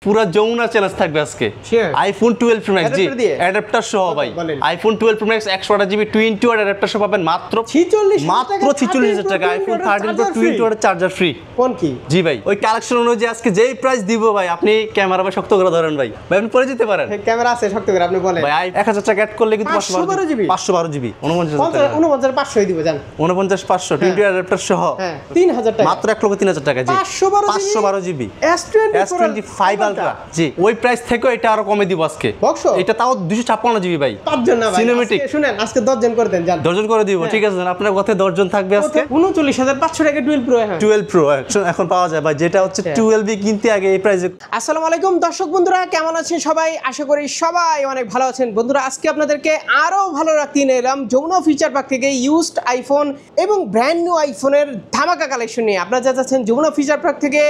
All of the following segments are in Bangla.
পুরো যমুনা চ্যালেঞ্জ থাকবে আজকে আইফোন 12 প্রো ম্যাক্স জি অ্যাডাপ্টার সহ ভাই iPhone 12 pro max 128GB 20 watt adapter সহ পাবেন মাত্র 46000 টাকা iPhone 13 pro 20 watt charger free কোন কি জি ভাই ওই কালেকশন অনুযায়ী আজকে যেই প্রাইস দিব ভাই আপনি ক্যামেরা ভাই শক্ত করে ধরেন ভাই আপনি পরে যেতে পারেন ক্যামেরা আছে শক্ত করে আপনি বলেন ভাই 1000 টাকা অ্যাড করলে কিন্তু 512GB 49500 500 দিব জান 49500 20 ওয়াট অ্যাডাপ্টার সহ 3000 টাকা মাত্র 1,3000 টাকা জি 512GB S25 আলট্রা জি ওই প্রাইস থেকে এটা আরো কমে দিব আজকে এটা তাও 256GB ভাই পাঁচজন না ভাই সিনেমেটিক শুনেন আজকে 10 জন করে দেন জান 10 জন করে দিব ঠিক আছে আপনার কথায় 10 জন থাকবে আজকে 39500 টাকা 12 প্রো 12 প্রো এখন পাওয়া যায় ভাই যেটা হচ্ছে 12B কিনতে আগে এই প্রাইসে। আসসালামু আলাইকুম দর্শক বন্ধুরা, কেমন আছেন সবাই? আশা করি সবাই অনেক ভালো আছেন। বন্ধুরা আজকে আপনাদেরকে আরো ভালো রাখতে নিয়ে এলাম যমুনা ফিচার পার্ক থেকে ইউজড আইফোন এবং ব্র্যান্ড নিউ আইফোনের ধামাকা কালেকশন নিয়ে। আপনারা যা যাচ্ছেন যমুনা ফিচার পার্ক থেকে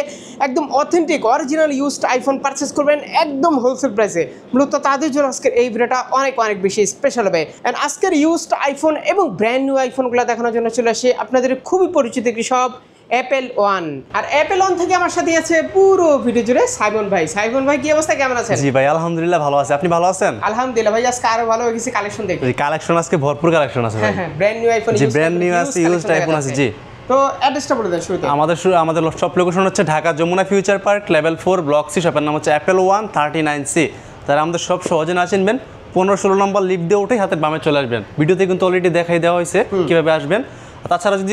একদম authentic original used iPhone purchase করবেন একদম হোলসেল প্রাইসে। মূলত তাদের জন্য আজকের এই ভিডিওটা অনেক অনেক বেশি স্পেশাল হবে। এন্ড আজকের ইউজড আইফোন এবং ব্র্যান্ড নিউ আইফোনগুলো দেখানোর জন্য চলে আসে আপনাদের খুবই পরিচিত একটি সব অ্যাপেল ওয়ান। আর অ্যাপেল ওয়ান থেকে আমার সাথে আছে পুরো ভিডিও জুড়ে সাইমন ভাই। সাইমন ভাই কি অবস্থা, কেমন আছেন? জি ভাই আলহামদুলিল্লাহ ভালো আছি, আপনি ভালো আছেন? আলহামদুলিল্লাহ ভাই, আজকে আরো ভালো হয়ে গেছে কালেকশন দেখি। কালেকশন আজকে ভরপুর কালেকশন আছে ভাই। হ্যাঁ ব্র্যান্ড নিউ আইফোন, জি ব্র্যান্ড নিউ আছে, ইউজড আইফোন আছে জি। তো অ্যাড্রেসটা বলে দেন শুরুতে। আমাদের সব লোকেশন হচ্ছে Dhaka Jamuna future park level 4 block C, শপের নাম হচ্ছে অ্যাপেল ওয়ান 39C। তারা আমাদের সব সহজে না চিনবেন 15-16 নম্বর লিফট দিয়ে উঠে হাতের বামে চলে আসবেন। ভিডিওতে কিন্তু অলরেডি দেখাই দেওয়া হয়েছে কিভাবে আসবেন। তাছাড়া যদি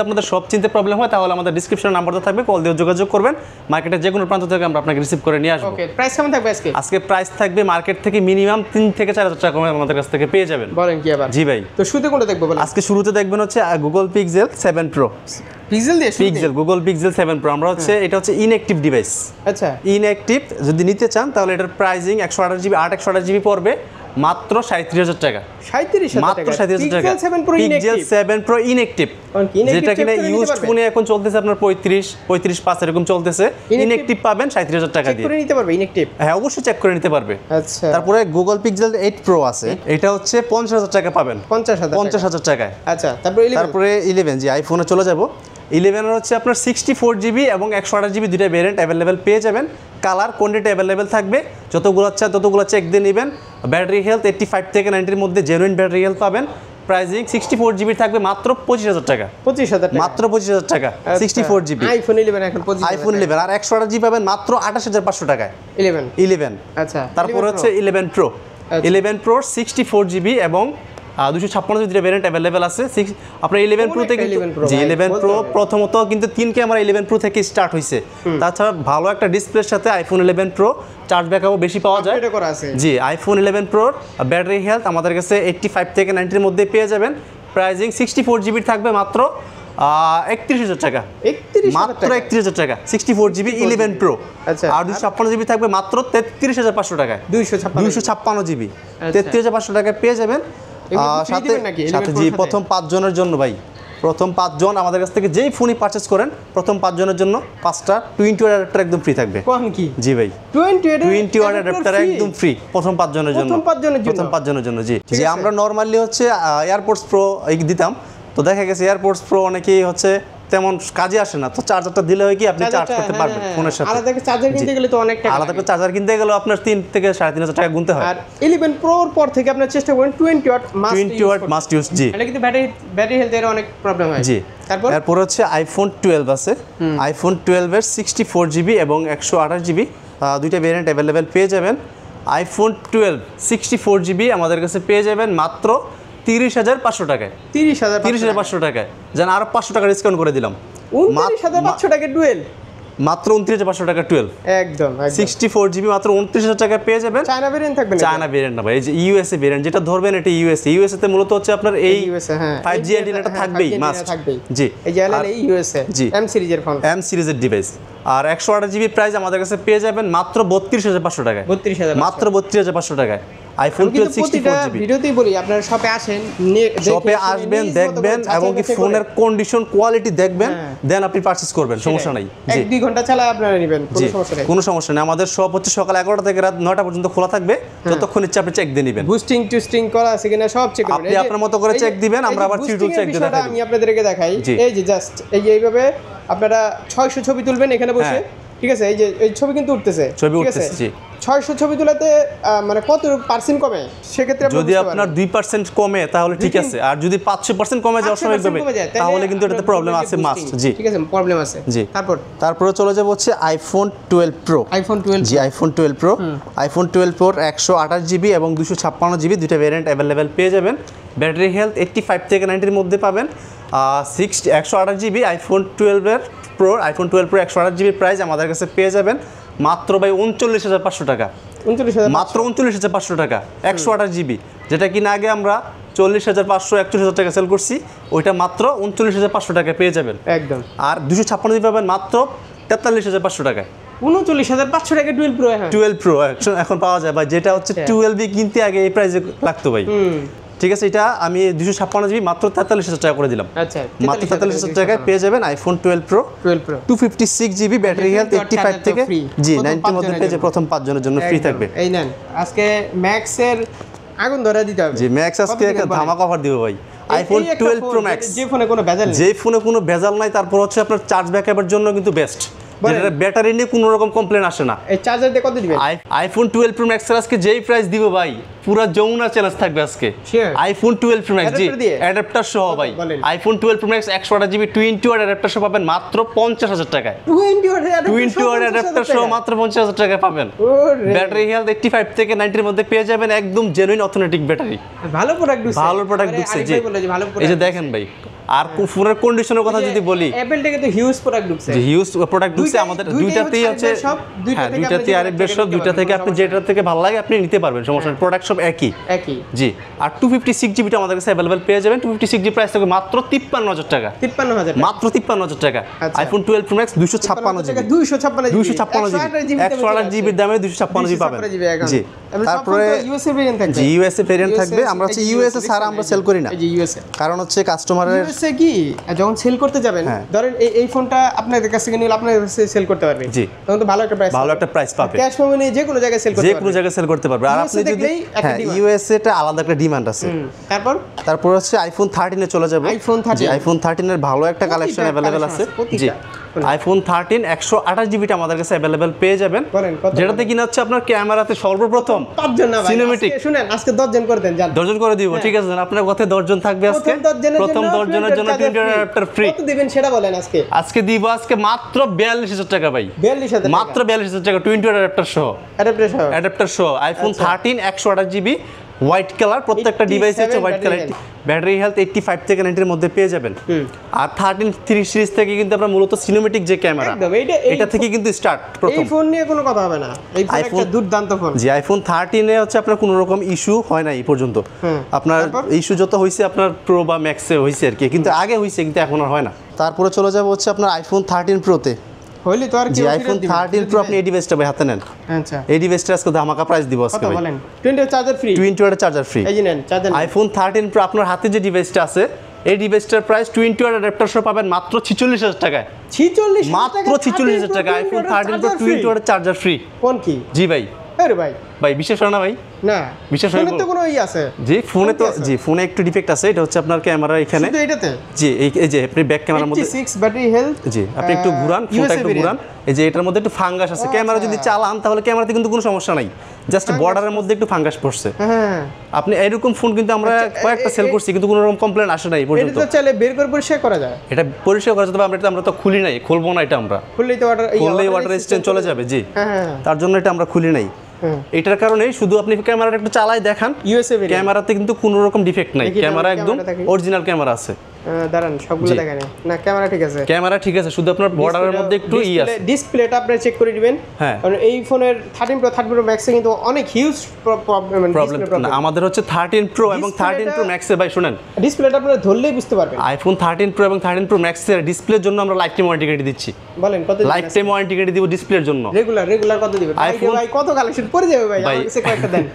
আপনাদের সব চিনতে প্রবলেম হয় তাহলে আমাদের ডিসক্রিপশনে নাম্বারটা থাকবে, কল দিয়ে যোগাযোগ করবেন। মার্কেটের যে কোনো প্রান্ত থেকে আমরা আপনাকে রিসিভ করে নিয়ে আসবো। ওকে, প্রাইস কেমন থাকবে আজকে? আজকে প্রাইস থাকবে মার্কেট থেকে মিনিমাম 3 থেকে 4000 টাকা কমে আমাদের কাছ থেকে পেয়ে যাবেন। বলেন কি আবার? জি ভাই। তো শুরুতে কোনটা দেখবো বলেন? আজকে শুরুতে দেখবেন হচ্ছে Google pixel 7 pro. Google pixel 7 pro আমরা হচ্ছে এটা হচ্ছে ইনঅ্যাক্টিভ ডিভাইস। আচ্ছা, ইনঅ্যাক্টিভ যদি নিতে চান তাহলে এটার প্রাইসিং 128GB 128GB পড়বে মাত্র 37000 টাকা। 37000 মাত্র 37000 টাকা। Pixel 7 pro pixel 7 pro inactive, যেটা কিনা ইউজড ফোনে এখন চলতেছে আপনার 35-5 এরকম চলতেছে। ইনঅ্যাক্টিভ পাবেন 37000 টাকা দিয়ে। চেক করে নিতে পারবে ইনঅ্যাক্টিভ? হ্যাঁ অবশ্যই চেক করে নিতে পারবে। আচ্ছা, তারপরে গুগল পিক্সেল 8 প্রো আছে, এটা হচ্ছে 50000 টাকা পাবেন। 50000 টাকায়। আচ্ছা, তারপরে 11 জি আইফোনে চলে যাব। 11 এর হচ্ছে আপনার 64GB এবং 128GB দুইটা ভেরিয়েন্ট অ্যাভেলেবেল পেয়ে যাবেন। কালার কোয়ান্টিটি অ্যাভেলেবেল থাকবে, যতগুলো চেক দিয়ে নেবেন। ব্যাটারি হেলথ 85 থেকে 90 এর মধ্যে জেনুইন ব্যাটারি হেলথ পাবেন। প্রাইসিং 64GB থাকবে মাত্র 25000 টাকা। 25000 টাকা, মাত্র 25000 টাকা। 64GB আইফোন 11 এখন 25000। আইফোন 11 আর 128GB পাবেন মাত্র 28500 টাকায়। 11 আচ্ছা, তারপর হচ্ছে 11 প্রো। 11 প্রো 64GB এবং 256GB ভ্যারিয়েন্ট অ্যাভেলেবেল আছে। আপনার 11 প্রো থেকে জি 11 প্রো প্রথমত কিন্তু 3 ক্যামেরা 11 প্রো থেকে স্টার্ট হয়েছে। তাছাড়া ভালো একটা ডিসপ্লের সাথে আইফোন 11 প্রো চার্জ ব্যাকআপও বেশি পাওয়া যায়। জি আইফোন 11 প্রোর ব্যাটারি হেলথ আমাদের কাছে 85 থেকে 90 এর মধ্যে পেয়ে যাবেন। প্রাইসিং 64GB থাকবে মাত্র 31000 টাকা। মাত্র 31000 টাকা 64GB 11 প্রো। আচ্ছা, আর 256GB থাকবে মাত্র 33500 টাকায়। 256GB 33500 টাকায় পেয়ে যাবেন। সাথে জি প্রথম 5 জনের জন্য ভাই, প্রথম 5 জন আমাদের কাছ থেকে যেই ফোনই পারচেজ করেন প্রথম 5 জনের জন্য 5টা 20 ওয়াট অ্যাডাপ্টার একদম ফ্রি থাকবে। কোন কি? জি ভাই 20 ওয়াট অ্যাডাপ্টার একদম ফ্রি প্রথম 5 জনের জন্য। প্রথম 5 জনের জন্য জি। যে আমরা নরমালি হচ্ছে এয়ারপোর্টস প্রো দিতাম, তো দেখা গেছে এয়ারপোর্টস প্রো অনেকেই হচ্ছে তেমন কাজে আসে না, তো চার্জারটা দিলে হয় কি আপনি চার্জ করতে পারবেন ফোনের সাথে। আলাদা করে চার্জার কিনতে গেলে তো অনেক টাকা, আলাদা করে চার্জার কিনতে গেলে আপনার 3 থেকে 3500 টাকা গুনতে হয়। আর 11 প্রোর পর থেকে আপনারা চেষ্টা করেন 20 ওয়াট মাস্ট ইউজ। জি এটা কিন্তু ব্যাটারি হেলথের অনেক প্রবলেম হয়। জি তারপর হচ্ছে আইফোন 12 আছে। আইফোন 12 এর 64GB এবং 128GB দুইটা ভেরিয়েন্ট অ্যাভেলেবেল পেয়ে যাবেন। আইফোন 12 64GB আমাদের কাছে পেয়ে যাবেন মাত্র 30500 টাকায়। 30500 টাকায় যেন আরো 500 টাকা ডিসকাউন্ট করে দিলাম। 29500 টাকা ডুয়েল, মাত্র 29500 টাকা 12 একদম 64GB মাত্র 29000 টাকা পেয়ে যাবেন। চায়না ভেরিয়েন্ট থাকবে না? চায়না ভেরিয়েন্ট না ভাই, এই যে ইউএসএ ভেরিয়েন্ট যেটা ধরবেন এটা ইউএসএ তে মূলত হচ্ছে আপনার এই 5G অ্যান্টেনাটা থাকবেই মাস্ট। জি এই যে এলএল ইউএসএ এম সিরিজের ফোন, এম সিরিজের ডিভাইস। আর 128GB প্রাইস আমাদের কাছে পেয়ে যাবেন মাত্র 32500 টাকায়। মাত্র 32500 টাকায় আইফোন 12 64GB। ভিডিওতেই বলি আপনারা শপে আসেন, শপে আসবেন দেখবেন এবং কি ফোনের কন্ডিশন কোয়ালিটি দেখবেন, দেন আপনি পারচেজ করবেন, সমস্যা নাই। জি 1-2 ঘন্টা চালায় আপনারা নেবেন, কোনো সমস্যা নেই। কোনো সমস্যা নেই। আমাদের শপ হচ্ছে সকাল 11টা থেকে রাত 9টা পর্যন্ত খোলা থাকবে, যতক্ষণ ইচ্ছা আপনি চেক দিয়ে নেবেন। বুস্টিং টুস্টিং করা আছে কিনা সব চেক করবেন, আপনি আপনার মতো করে চেক দিবেন, আমরা আবার চিরুল চেক দিয়ে দেখাই। আমি আপনাদেরকে দেখাই, এই যে জাস্ট এইভাবে আপনারা 600 ছবি তুলবেন এখানে বসে, ঠিক আছে, এই যে এই ছবি কিন্তু উঠতেছে, ছবি ঠিক আছে? উঠতেছে, জি। 600 ছবি তোলাতে মানে কত % কমে সেক্ষেত্রে আপনি যদি বুঝতে আপনার পারবেন। 2% কমে তাহলে ঠিক আছে, আর যদি 500% কমে যায় 500% অস্বাভাবিকভাবে কমে যায়, তাহলে কিন্তু এটাতে প্রবলেম আছে, মাস্ট। জি, ঠিক আছে, প্রবলেম আছে। জি। তারপরে চলে যাব হচ্ছে আইফোন 12 প্রো। আইফোন 12 জি, আইফোন 12 প্রো। আইফোন 12 প্রোর 128 জিবি এবং 256 জিবি দুইটা ভ্যারিয়েন্ট অ্যাভেলেবেল পেয়ে যাবেন। ব্যাটারি হেলথ 85 থেকে 90-র মধ্যে পাবেন। 128 জিবি আইফোন 12 প্রো 128 জিবির প্রাইস আমাদের কাছে পেয়ে যাবেন মাত্র ভাই 39,500 টাকা। 39,000 মাত্র 39,500 টাকা 128 জিবি, যেটা কিনা আগে আমরা 40,500 41,000 টাকা সেল করছি, ওইটা মাত্র 39,500 টাকা পেয়ে যাবেন একদম। আর 256 জিবি পাবেন মাত্র 43,500 টাকায়। 39,500 টাকা 12 প্রো। হ্যাঁ, 12 প্রো এখন পাওয়া যায় ভাই, যেটা হচ্ছে 12 কিনতে আগে এই প্রাইসে লাগতো ভাই। ঠিক আছে, এটা আমি 256 জিবি মাত্র 43,000 টাকা করে দিলাম। আচ্ছা, মাত্র 43,000 টাকায় পেয়ে যাবেন iPhone 12 pro 256 GB battery health 85 থেকে জি 90-র মধ্যে পেয়ে যাবে। প্রথম 5 জনের জন্য ফ্রি থাকবে। এই নেন, আজকে ম্যাক্সের আগুন ধরে দিতে হবে। জি, ম্যাক্স আজকে একটা ধামাকা অফার দিব ভাই। আইফোন 12 প্রো ম্যাক্স, যে ফোনে কোনো ভেজাল নেই, যে ফোনে কোনো ভেজাল নাই, তারপর হচ্ছে আপনার চার্জ ব্যাকআপের জন্য কিন্তু বেস্ট, যেটা ব্যাটারি নিয়ে কোনো রকম কমপ্লেন আসে না। এই চার্জার দিয়ে কত দিবেন? আইফোন 12 প্রো ম্যাক্স এর আজকে যেই প্রাইস দিব ভাই, পুরো যমুনা চ্যালেঞ্জ থাকবে আজকে। আইফোন 12 প্রো ম্যাক্স জি অ্যাডাপ্টার সহ ভাই, iPhone 12 pro max 128 GB 20 watt adapter সহ পাবেন মাত্র 50,000 টাকায়। 20 ওয়াট অ্যাডাপ্টার সহ মাত্র 50,000 টাকায় পাবেন। ব্যাটারি হেলথ 85 থেকে 90-র মধ্যে পেয়ে যাবেন, একদম জেনুইন অথেন্টিক ব্যাটারি। ভালো প্রোডাক্ট দিচ্ছে, ভালো প্রোডাক্ট দিচ্ছে জি। এই যে দেখেন ভাই, আর ফোনের কন্ডিশনের কথা যদি বলি, অ্যাপল থেকে তো হিউজ প্রোডাক্ট ঢুকছে, যে হিউজ প্রোডাক্ট ঢুকছে আমাদের দুইটাতেই হচ্ছে। হ্যাঁ, দুইটাতেই আরেক সব, দুইটা থেকে আপনি যেটা থেকে ভালো লাগে আপনি নিতে পারবেন, সমস্যা নেই, প্রোডাক্ট সব একই জি। আর 256 জিবিটা আমাদের কাছে অ্যাভেলেবল পেয়ে যাবেন। 256 জিবি প্রাইস থাকবে মাত্র 53,000 টাকা। 53,000 মাত্র 53,000 টাকা। IPhone 12 pro max 256 GB 256 GB 128 জিবির দামে 256 জিবি পাবেন জি। তারপরে ইউএসএ ভেরিয়েন্ট থাকবে, জি ইউএসএ ভেরিয়েন্ট থাকবে। আমরা হচ্ছে ইউএসএ ছাড়া আমরা সেল করি না, কারণ হচ্ছে কাস্টমারের ইউএসএ কি যখন সেল করতে যাবেন, ধরেন এই ফোনটা আপনাদের কাছ থেকে নিলে আপনাদের কাছে সেল করতে পারবে জি, তখন তো ভালো একটা প্রাইস পাবে। ক্যাশ মেমো যে কোনো জায়গায় সেল করতে পারবে, যে কোনো জায়গায় সেল করতে পারবে। আর আপনি যদি ইউএসএ টা আলাদা একটা ডিমান্ড আছে। তারপর হচ্ছে আইফোন 13 এ চলে যাব। আইফোন 13 এর ভালো একটা কালেকশন अवेलेबल আছে জি। আইফোন 13 128 জিবিটা আমাদের কাছে अवेलेबल পেয়ে যাবেন, যেটাতে কিনা হচ্ছে আপনার ক্যামেরাতে সর্বপ্রথম 5 জন না ভাই, সিনেমেটিক শুনেন আজকে 10 জন করে দেন, জান 10 জন করে দিব। ঠিক আছে, আপনার কথায় 10 জন থাকবে আজকে। প্রথম 10 জনের জন্য 20 অ্যাডাপ্টার ফ্রি। কত দিবেন সেটা বলেন। আজকে দিব মাত্র 42,000 টাকা ভাই, 42,000 মাত্র 42,000 টাকা 20 অ্যাডাপ্টার সহ। অ্যাডাপ্টার সহ আইফোন 13 128 জিবি হোয়াইট কালার, প্রত্যেকটা ডিভাইসে হচ্ছে হোয়াইট কালার। ব্যাটারি হেলথ 85 থেকে 90-র মধ্যে পেয়ে যাবেন। আর 13 3 সিরিজ থেকে কিন্তু আমরা মূলত সিনেমেটিক যে ক্যামেরা, এটা থেকে কিন্তু স্টার্ট। প্রথম এই ফোন নিয়ে কোনো কথা হবে না, এই ফোন একটা দুর্দান্ত ফোন জি। আইফোন 13 এ হচ্ছে আপনার কোনো রকম ইস্যু হয় না এই পর্যন্ত। আপনার ইস্যু যত হইছে আপনার প্রো বা ম্যাক্সে হইছে আর কি, কিন্তু আগে হইছে, কিন্তু এখন আর হয় না। তারপরে চলে যাব হচ্ছে আপনার আইফোন 13 প্রোতে। হইলি তো আর কি, আইফোন 13 প্রো আপনি এই ডিভাইসটা ভাই হাতে নেন। আচ্ছা, এই ডিভাইসটা আজকে ধামাকা প্রাইস দিব আজকে ভাই। বলেন 20 চার্জার ফ্রি, 20 ওয়াটের চার্জার ফ্রি। এই যে নেন চার্জার। আইফোন 13 প্রো আপনার হাতে যে ডিভাইসটা আছে, এই ডিভাইসটার প্রাইস 20 ওয়াট অ্যাডাপ্টার সহ পাবেন মাত্র 46,000 টাকায়। 46 মাত্র 46,000 টাকা আইফোন 13 প্রো 20 ওয়াটের চার্জার ফ্রি। কোন কি জি ভাই। আরে ভাই বিশ্বাস হয় না ভাই? না, বিশ্বাস হয় তো কোনো আছে জি। ফোনে তো জি, ফোনে একটু ডিফেক্ট আছে, এটা হচ্ছে আপনার ক্যামেরা এখানে শুধু এটাতে জি। এই যে আপনি ব্যাক ক্যামেরার মধ্যে 86 ব্যাটারি হেলথ জি, আপনি একটু ঘুরান, ফোনটা একটু ঘুরান, এই যে এটার মধ্যে একটু ফাঙ্গাস আছে। ক্যামেরা যদি চালান তাহলে ক্যামেরাতে কিন্তু কোনো সমস্যা নাই, জাস্ট বর্ডারের মধ্যে একটু ফাঙ্গাস পড়ছে। আপনি এরকম ফোন কিন্তু আমরা কয়েকটা সেল করছি, কিন্তু কোনো রকম কমপ্লেইন আসে না এই পর্যন্ত। এটা তো চাইলে বের করে পরিষ্কার করা যায়, এটা পরিষ্কার করা যাবে। আমরা তো খুলি নাই, খুলবো না এটা। আমরা খুললেই তো ওয়াটার রেজিস্ট্যান্ট চলে যাবে জি। তার জন্য এটা আমরা খুলি নাই। এটার কারণে শুধু আপনি ক্যামেরাটা একটু চালাই দেখান, ইউএসএ ক্যামেরাতে কিন্তু কোনো রকম ডিফেক্ট নাই, ক্যামেরা একদম অরিজিনাল ক্যামেরা আছে। দাঁড়ান সবগুলো দেখেন না, ক্যামেরা ঠিক আছে, ক্যামেরা ঠিক আছে, শুধু আপনার বর্ডারের মধ্যে একটু আছে। ডিসপ্লেটা আপনি চেক করে দিবেন। হ্যাঁ, কারণ এই ফোনের 13 প্রো 13 প্রো ম্যাক্সে কিন্তু অনেক হিউজ প্রবলেম। আমাদের হচ্ছে 13 প্রো এবং 13 প্রো ম্যাক্সে ভাই শুনেন, ডিসপ্লেটা আপনারা ধরলেই বুঝতে পারবেন। আইফোন 13 প্রো এবং 13 প্রো ম্যাক্সের ডিসপ্লের জন্য আমরা লাইফ টাইম ওয়ারেন্টি গ্যারান্টি দিচ্ছি। বলেন কত লাইফ টাইম ওয়ারেন্টি গ্যারান্টি দিব ডিসপ্লের জন্য। রেগুলার কত দিবেন ভাই? কত কালেকশন পড়ে যাবে ভাই, আমার কাছে কয়েকটা দেন,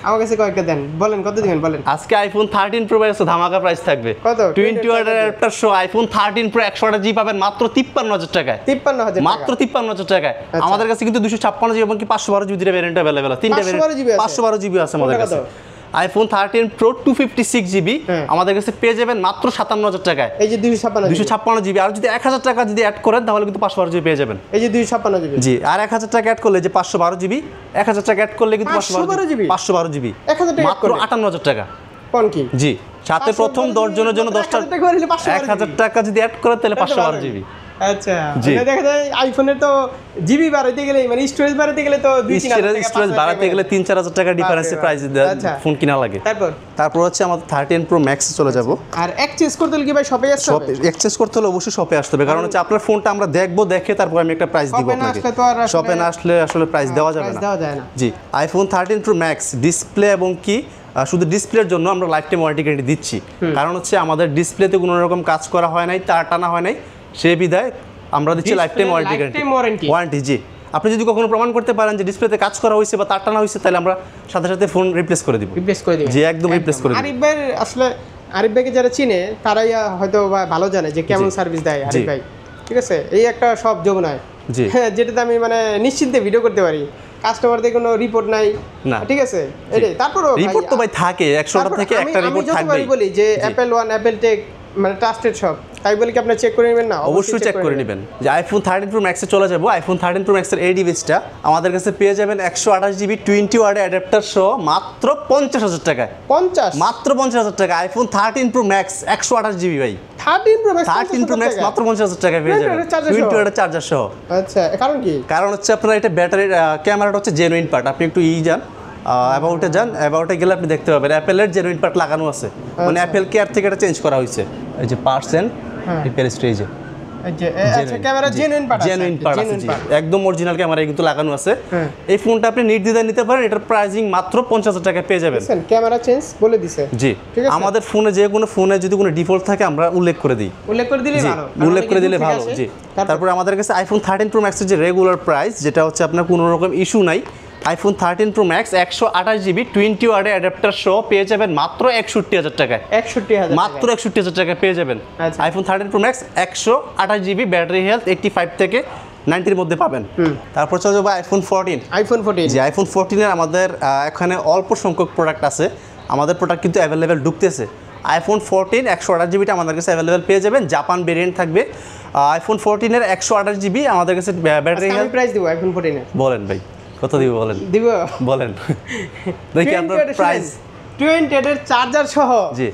আমার কাছে কয়েকটা দেন, বলেন কত দিবেন বলেন। আজকে আইফোন 13 প্রো ম্যাক্স ধামাকা প্রাইস থাকবে কত? 20 ওয়াটের একটা শো আইফোন 13 প্রো 128 জিবি পাবেন মাত্র 53,000 টাকায়। 53,000 মাত্র 53,000 টাকায়। আমাদের কাছে কিন্তু 256 জিবি এবং কি 512 জিবি ভ্যারিয়েন্ট अवेलेबल আছে। তিনটা ভ্যারিয়েন্ট 512 জিবি আছে আমাদের কাছে। আইফোন 13 প্রো 256 জিবি আমাদের কাছে পেয়ে যাবেন মাত্র 57000 টাকায়। এই যে 256 জিবি, আর যদি 1000 টাকা যদি অ্যাড করেন তাহলে কিন্তু 512 জিবি পেয়ে যাবেন। এই যে 256 জিবি, জি, আর 1000 টাকা অ্যাড করলে যে 512 জিবি, 1000 টাকা অ্যাড করলে কিন্তু 512 জিবি 1000 টাকা মাত্র 58000 টাকা। কোন কি? জি, সাথে প্রথম 10 জনের জন্য 10টা 1000 টাকা যদি অ্যাড করেন তাহলে 512 জিবি। আচ্ছা, মানে দেখা যায় আইফোনের তো জিবি বাড়াতে গেলে মানে স্টোরেজ বাড়াতে গেলে তো 2-3 স্টোরেজ বাড়াতে গেলে 3-4000 টাকা ডিফারেন্সে প্রাইস ফোন কিনা লাগে। তারপর হচ্ছে আমাদের 13 প্রো ম্যাক্স চলে যাব। আর এক্সচেঞ্জ করতে হলে কি ভাই শপে আসতে হবে? এক্সচেঞ্জ করতে হলে অবশ্যই শপে আসতে হবে, কারণ হচ্ছে আপনার ফোনটা আমরা দেখবো, দেখে তারপর আমি একটা প্রাইস দিব আপনাকে। শপে না আসলে আসলে প্রাইস দেওয়া যাবে না। জি, আইফোন 13 প্রো ম্যাক্স ডিসপ্লে এবং কি শুধু ডিসপ্লের জন্য আমরা লাইফ টাইম ওয়ারেন্টি গ্যারান্টি দিচ্ছি, কারণ হচ্ছে আমাদের ডিসপ্লেতে কোনো রকম কাজ করা হয় নাই, তার টানা হয় নাই, সেই বিধায় আমরা দিচ্ছি লাইফ টাইম ওয়ারেন্টি। জি, আপনি যদি কখনো প্রমাণ করতে পারেন যে ডিসপ্লেতে কাজ করা হয়েছে বা তার টানা হয়েছে, তাহলে আমরা সাথে সাথে ফোন রিপ্লেস করে দিব। জি, একদম রিপ্লেস করে দিব। আরিফ ভাই আসলে আরিফ ভাইকে যারা চিনে তারাই হয়তো ভালো জানে যে কেমন সার্ভিস দেয় আরিফ ভাই, ঠিক আছে? এই একটা সব যমুনায়, জি, যেটাতে আমি মানে নিশ্চিন্তে ভিডিও করতে পারি, কাস্টমারদের কোনো রিপোর্ট নাই, ঠিক আছে? এটাই। তারপরও রিপোর্ট তো ভাই থাকে 100টা থেকে একটা রিপোর্ট থাকবে। আমি বলি যে অ্যাপল ওয়ান, অ্যাপল টেক মানে ট্রাস্টেড সব, তাই বলে কি আপনি চেক করে নেবেন না? অবশ্যই চেক করে নেবেন। যে আইফোন 13 প্রো ম্যাক্সে চলে যাব। আইফোন 13 প্রো ম্যাক্সের এই ডিভাইসটা আমাদের কাছে পেয়ে যাবেন 128 জিবি 20 ওয়াট অ্যাডাপ্টার সহ মাত্র 50000 টাকায়। 50 মাত্র 50000 টাকা। আইফোন 13 প্রো ম্যাক্স 128 জিবি ভাই। 13 প্রো ম্যাক্স মাত্র 50000 টাকায় পেয়ে যাবেন 20 ওয়াটের চার্জার সহ। আচ্ছা, কারণ কি? কারণ হচ্ছে আপনার এটা ব্যাটারির ক্যামেরাটা হচ্ছে জেনুইন পার্ট। আপনি একটু যান অ্যাবাউটে যান, অ্যাবাউটে গেলে আপনি দেখতে পাবেন অ্যাপেলের জেনুইন পার্ট লাগানো আছে, মানে অ্যাপেল কেয়ার থেকে এটা চেঞ্জ করা হয়েছে। এই যে পার্সেন্ট রিপেয়ার স্টেজে একদম অরিজিনাল ক্যামেরা কিন্তু লাগানো আছে। এই ফোনটা আপনি নির্দ্বিধায় নিতে পারেন, এটার প্রাইসিং মাত্র 50000 টাকায় পেয়ে যাবেন। ক্যামেরা চেঞ্জ বলে দিছে। জি, আমাদের ফোনে যে কোনো ফোনে যদি কোনো ডিফল্ট থাকে আমরা উল্লেখ করে দিই, উল্লেখ করে দিলে ভালো। জি, তারপরে আমাদের কাছে আইফোন 13 প্রো ম্যাক্সের যে রেগুলার প্রাইস, যেটা হচ্ছে আপনার কোনো রকম ইস্যু নাই, আইফোন 13 প্রো ম্যাক্স 128 জিবি 20 ওয়াটের অ্যাডাপ্টার সহ পেয়ে যাবেন মাত্র 61000 টাকায়। 61000 মাত্র 61000 টাকায় পেয়ে যাবেন iPhone 13 pro max 128 GB, battery health 85 থেকে 90 এর মধ্যে পাবেন। তারপর চলে যাবো আইফোন 14। জি, আইফোন 14 এর আমাদের এখানে অল্প সংখ্যক প্রোডাক্ট আছে, আমাদের প্রোডাক্ট কিন্তু অ্যাভেলেবেল ঢুকতেছে। আইফোন 14 128 জিবিটা আমাদের কাছে অ্যাভেলেবেল পেয়ে যাবেন, জাপান ভেরিয়েন্ট থাকবে। আইফোন 14 এর 128 জিবি আমাদের কাছে ব্যাটারি হেলথ। প্রাইস দিব আইফোন 14 এর বলেন ভাই কত দিব? বলেন দেখি আপনার প্রাইস। 20 এর চার্জার সহ জি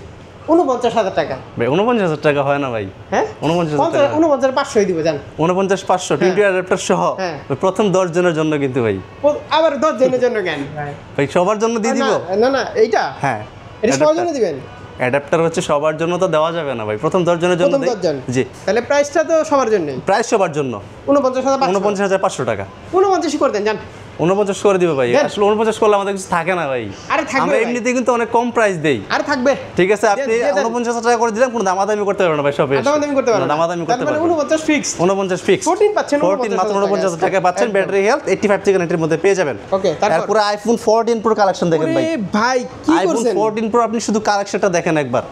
49000 টাকা। ভাই 49000 টাকা হয় না ভাই। হ্যাঁ 49500 দিব জান। 49500 20 অ্যাডাপ্টার সহ প্রথম 10 জনের জন্য কিন্তু ভাই। আবার 10 জনের জন্য কেন ভাই? সবার জন্য দিয়ে দিব না এইটা। হ্যাঁ, এটা সবার জন্য দিবেন। অ্যাডাপ্টার হচ্ছে সবার জন্য তো দেওয়া যাবে না ভাই, প্রথম 10 জনের জন্য। জি, তাহলে প্রাইসটা তো সবার জন্যই। প্রাইস সবার জন্য 49500 টাকা। 49 করে দেন জান। 49 করে দিব ভাই। আসলে 49 করলে আমাদের কিছু থাকে না ভাই। আমরা এমনিতে কিন্তু অনেক কম প্রাইস দেই। আরে থাকবে, ঠিক আছে, আপনি 49000 টাকা করে দিলেন, কোনো দামাদামি করতে পারবেন না ভাই। সবে দামাদামি করতে পারবেন না। তাহলে 49 ফিক্স। 49 ফিক্স। 14 পাচ্ছেন, 14 মাত্র 49000 টাকা পাচ্ছেন, ব্যাটারি হেলথ 85 থেকে 90 এর মধ্যে পেয়ে যাবেন। ওকে, তারপর আইফোন 14 প্রো কালেকশন দেখেন ভাই। ভাই কি করছেন? আইফোন 14 প্রো আপনি শুধু কালেকশনটা দেখেন একবার।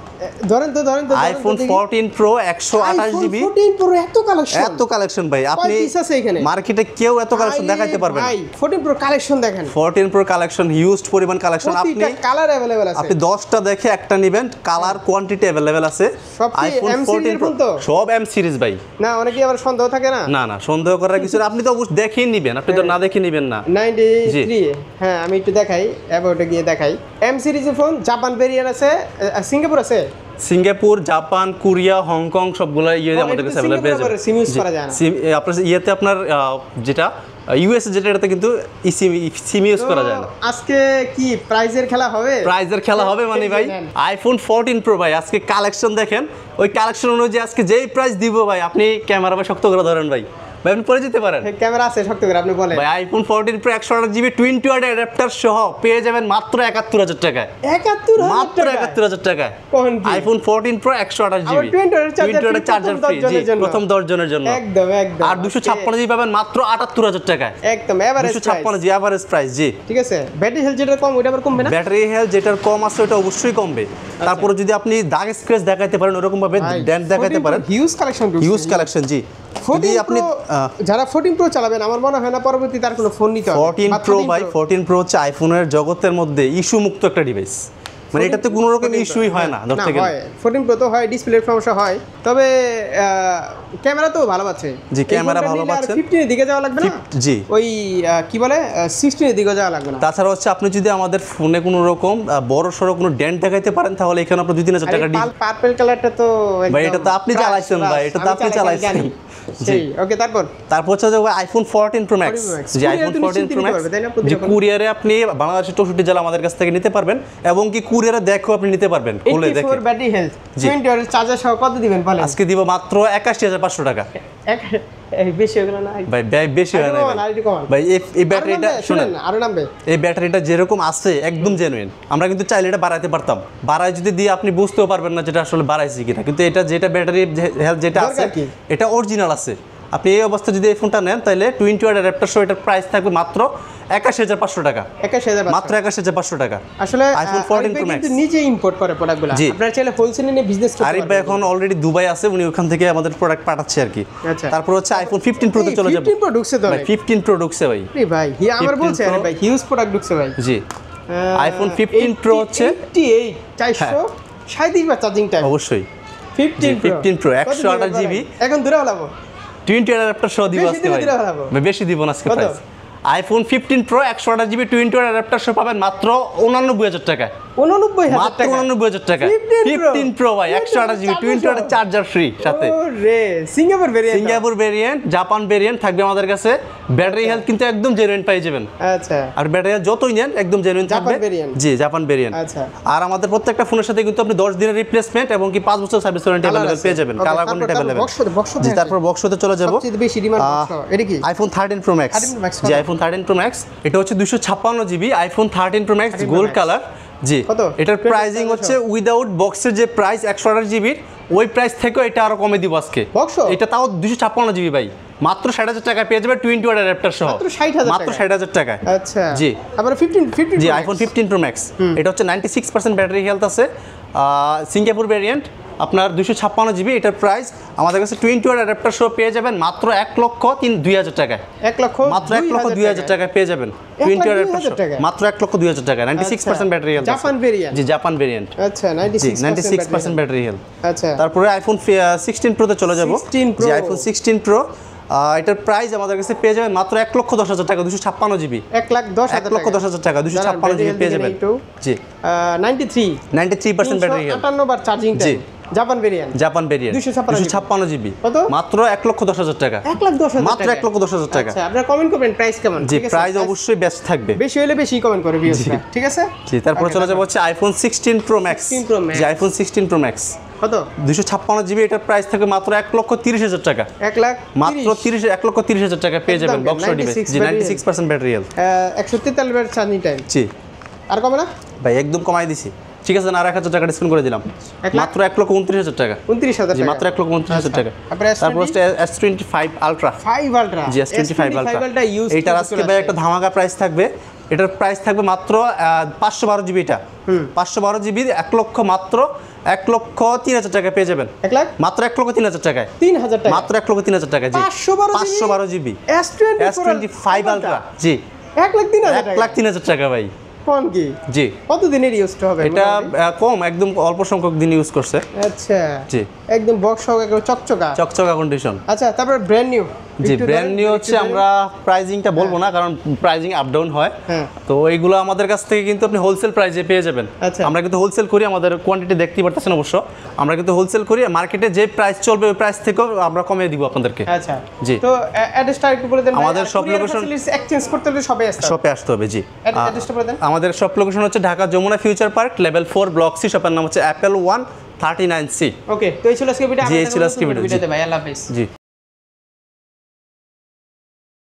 ধরেন তো আইফোন 14 প্রো 128 জিবি 14 প্রো এত কালেকশন ভাই। আপনি মার্কেটে কেউ এত কালেকশন দেখাইতে পারবে না ভাই। 14 প্রো কালেকশন দেখেন, 14 প্রো কালেকশন হিউজ পরিমাণ কালেকশন। আপনি কালার अवेलेबल আছে, আপনি 10টা দেখে একটা নেবেন, কালার কোয়ান্টিটি अवेलेबल আছে। আইফোন 14 প্রো সব এম সিরিজ ভাই। না, অনেকে আবার সন্দেহ থাকে না। না সন্দেহ করার কিছু না, আপনি তো অবশ্যই দেখেই নেবেন, আপনি তো না দেখে নেবেন না। 93 হ্যাঁ, আমি একটু দেখাই, অ্যাবাউটে গিয়ে দেখাই। এম সিরিজের ফোন, জাপান ভেরিয়েন্ট আছে, সিঙ্গাপুর আছে, সিঙ্গাপুর, জাপান, কোরিয়া, হংকং সবগুলো আমাদের কাছে अवेलेबल পেয়ে যাবেন। সিম ইউজ করা যায় না আপনার ইয়েতে আপনার যেটা ইউএস যেটা, এটাতে কিন্তু সিম ইউজ করা যায় না। আজকে কি প্রাইজের খেলা হবে? প্রাইজের খেলা হবে মানে ভাই আইফোন 14 প্রো ভাই। আজকে কালেকশন দেখেন, ওই কালেকশন অনুযায়ী আজকে যেই প্রাইস দিব ভাই, আপনি ক্যামেরা ভাই শক্ত করে ধরেন ভাই, আপনি পরে যেতে পারেন। ক্যামেরা আছে শক্ত করে, আপনি বলেন ভাই। IPhone 14 pro 128 GB 20 watt adapter সহ পেয়ে যাবেন মাত্র 71000 টাকায়। 71000 টাকায় iPhone 14 pro 128 GB 20 watt charger free. জি, প্রথম 10 জনের জন্য একদম। আর 256 জিবি পাবেন মাত্র 78000 টাকায়। একদম এভারেজ 256 জিবি এভারেজ প্রাইস। জি, ঠিক আছে। ব্যাটারি হেলথ যেটা কম, ওটা আবার কমবে না? ব্যাটারি হেলথ যেটার কম আছে ওটা অবশ্যই কমবে। তারপরে যদি আপনি দাগ স্ক্র্যাচ দেখাইতে পারেন, ওরকম ভাবে ডেন্ট দেখাইতে পারেন। Huge collection. জি, যদি আপনি যারা 14 প্রো চালাবেন আমার মনে হয় না পরবর্তীতে আর কোনো ফোন নিতে হবে 14 প্রো ভাই 14 প্রো হচ্ছে আইফোনের জগতের মধ্যে ইস্যু মুক্ত একটা ডিভাইস, মানে এটাতে কোনো রকম ইস্যুই হয় না ধরতে গেলে। 14 প্রো তো হয়, ডিসপ্লের সমস্যা হয়, তবে ক্যামেরা তো ভালো পাচ্ছে। জি ক্যামেরা ভালো পাচ্ছে। 15 এর দিকে যাওয়া লাগবে না, জি ওই কি বলে 16 এর দিকে যাওয়া লাগবে না। তাছাড়া হচ্ছে আপনি যদি আমাদের ফোনে কোনো রকম বড় সড়ো কোনো ডেন্ট দেখাইতে পারেন তাহলে এখানে আপনার 2-3 হাজার টাকা পার্পল কালারটা তো ভাই এটা তো আপনি চালাইছেন ভাই, এটা তো আপনি চালাইছেন। সেই ওকে, তারপর হচ্ছে যে আইফোন 14 প্রো ম্যাক্স, যে আইফোন 14 প্রো ম্যাক্স যে কুরিয়ারে আপনি বাংলাদেশের 64 জেলা আমাদের কাছ থেকে নিতে পারবেন, এবং কি কুরিয়ারে দেখো আপনি নিতে পারবেন, খুলে দেখে। 84 ব্যাটারি হেলথ 20 ওয়াটের চার্জার সহ কত দিবেন বলেন? আজকে দিব মাত্র 81500 টাকা। বেশি হলো না ভাই বেশি হয় না ভাই। এই ব্যাটারিটা শুনেন, আরো নামবে। এই ব্যাটারিটা যেরকম আছে একদম জেনুইন, আমরা কিন্তু চাইলে এটা বাড়াইতে পারতাম, বাড়াই যদি দিয়ে আপনি বুঝতেও পারবেন না যেটা আসলে বাড়াইছি কিনা, কিন্তু এটা যেটা ব্যাটারি হেলথ যেটা আছে এটা অরিজিনাল আছে। আপনি এই অবস্থা যদি এই ফোনটা নেন তাহলে 20 ওয়াট অ্যাডাপ্টার সহ এটার প্রাইস থাকবে মাত্র 81500 টাকা, 81500 মাত্র 81500 টাকা। আসলে আইফোন 14 প্রো ম্যাক্স কিন্তু নিজে ইম্পোর্ট করে প্রোডাক্টগুলো, আপনারা চাইলে হোলসেলে নিয়ে বিজনেস করতে পারেন। আরিফ ভাই এখন অলরেডি দুবাই আছে, উনি ওখান থেকে আমাদের প্রোডাক্ট পাঠাচ্ছে আর কি। আচ্ছা, তারপর হচ্ছে আইফোন 15 প্রো তে চলে যাব। 15 প্রো ঢুকছে তো ভাই 15 প্রো ঢুকছে ভাই। ভাই আমার বলছে আরে ভাই হিউজ প্রোডাক্ট ঢুকছে ভাই। জি আইফোন 15 প্রো হচ্ছে 437 বা চার্জিং টাইম অবশ্যই। 15 প্রো 128 জিবি এখন দূরে হলাবো 20 অ্যাডাপ্টার সহ দিব আজকে ভাই। বেশি দিব না আজকে price. IPhone 15 pro 128 GB 20 adapter সহ পাবেন মাত্র 89000 টাকা। 89000 টাকা, 89000 টাকা। 15 প্রো ভাই 128 জিবি 20 ওয়াটের চার্জার ফ্রি সাথে। ওরে সিঙ্গাপুর ভেরিয়েন্ট, জাপান ভেরিয়েন্ট থাকবে আমাদের কাছে। ব্যাটারি হেলথ কিন্তু একদম জেনুইন পাই যাবেন। আচ্ছা, আর ব্যাটারি যতই নেন একদম জেনুইন থাকবে। জি জাপান ভেরিয়েন্ট। আচ্ছা, আর আমাদের প্রত্যেকটা ফোনের সাথে কিন্তু আপনি 10 দিনের রিপ্লেসমেন্ট এবং কি 5 বছর সার্ভিস ওয়ারেন্টি अवेलेबल পেয়ে যাবেন। Colour quantity available. জি তারপর বক্সতে চলে যাব। সবচেয়ে বেশি ডিমান্ড বক্স এটা কি? IPhone 13 pro max. জি আইফোন 13 প্রো ম্যাক্স, এটা হচ্ছে 256 GB iPhone 13 pro max gold colour. জি এটার প্রাইসিং হচ্ছে উইদাউট বক্সের যে প্রাইস 128 জিবির ওই প্রাইস থেকে এটা আরো কমে দিব আজকে। এটা তাও 256 জিবি ভাই, মাত্র 60000 টাকা পেয়ে যাবে 20 ওয়াট অ্যাডাপ্টার সহ। মাত্র 60000 টাকা। আচ্ছা জি আবার 15 জি আইফোন 15 প্রো ম্যাক্স, এটা হচ্ছে 96% ব্যাটারি হেলথ আছে। সিঙ্গাপুর ভেরিয়েন্ট আপনার 256 জিবি, এটার প্রাইস আমাদের কাছে 20 ওয়াট অ্যাডাপ্টার সহ পেয়ে যাবেন মাত্র 1,02,000 টাকায়। মাত্র 1,02,000 টাকায় পেয়ে যাবেন 20 ওয়াট অ্যাডাপ্টার সহ মাত্র 1,02,000 টাকা। 96% ব্যাটারি হেলথ জাপান ভেরিয়েন্ট। জি জাপান ভেরিয়েন্ট। আচ্ছা 96% ব্যাটারি হেলথ। আচ্ছা তারপরে আইফোন 16 প্রো তে চলে যাব। জি আইফোন 16 প্রো এটার প্রাইস আমাদের কাছে পেয়ে যাবেন মাত্র 1,10,000 টাকা 256 জিবি। 1,10,000 টাকা 256 জিবি পেয়ে যাবেন। জি 93% ব্যাটারি হেলথ, 58 বার charging time. Japan variant 256 GB মাত্র 1,10,000 টাকা। 1,10,000 মাত্র 1,10,000 টাকা। আচ্ছা আপনারা কমেন্ট করবেন প্রাইস কেমন। জি প্রাইস অবশ্যই বেস্ট থাকবে, বেশি হলে বেশি কমেন্ট করবে ভিউয়ার্সরা, ঠিক আছে। জি তারপর চলে যাব হচ্ছে আইফোন 16 প্রো ম্যাক্স। জি আইফোন 16 প্রো ম্যাক্স কত? 256 জিবি, এটার প্রাইস থাকে মাত্র 1,30,000 টাকা। 1,00,000 মাত্র 1,30,000 টাকা পেয়ে যাবেন বক্স ডিভাইস। জি 96% ব্যাটারি হেলথ, 143 বার চার্জিং টাইম। জি আর কমে না ভাই, একদম কমাই দিছি। ঠিক আছে না, আর 1000 টাকা ডিসকাউন্ট করে দিলাম, মাত্র 1,29,000 টাকা। 29,000 জি মাত্র 1,29,000 টাকা। তারপর হচ্ছে S25 আলট্রা। 5 আলট্রা। জি S25 আলট্রা, এইটার আজকে ভাই একটা ধামাকা প্রাইস থাকবে। এটার প্রাইস থাকবে মাত্র 512 জিবি। এটা 512 জিবি 1 লক্ষ মাত্র 1,03,000 টাকা পেয়ে যাবেন। 1 লাখ মাত্র 1,03,000 টাকায়। 3,000 টাকা মাত্র 1,03,000 টাকা। জি 512 জিবি S25 আলট্রা। জি 1,03,000 টাকা ভাই। কোন কি? জি কত দিনের ইউজ হবে? এটা কম, একদম অল্প সংখ্যক দিন ইউজ করছে। আচ্ছা জি একদম বক্স সহ একদম চকচকা কন্ডিশন। আচ্ছা তারপর ব্র্যান্ড নিউ। জি ব্র্যান্ড নিউ হচ্ছে আমরা প্রাইজিংটা বলবো না, কারণ প্রাইজিং আপ ডাউন হয়। তো এইগুলো আমাদের কাছ থেকে কিন্তু আপনি হোলসেল প্রাইসে পেয়ে যাবেন। আমরা কিন্তু হোলসেল করি, আমাদের কোয়ান্টিটি দেখতেই পারতেছেন অবশ্য। আমরা কিন্তু হোলসেল করি, মার্কেটে যে প্রাইস চলবে ওই প্রাইস থেকেও আমরা কমিয়ে দিব আপনাদেরকে। আচ্ছা জি তো অ্যাড্রেসটা একটু বলে দেন। আমাদের শপ লোকেশন এক্সচেঞ্জ করতে হলে শপে আসতে হবে। জি অ্যাড্রেসটা বলে দেন। আমাদের শপ লোকেশন হচ্ছে Dhaka Jamuna future park level 4 block C. শপের নাম হচ্ছে অ্যাপেল 139C। ওকে তো এই ছিল আজকে ভিডিও। জি এই ছিল আজকে ভিডিও। ভাই আল্লাহ হাফেজ। জি।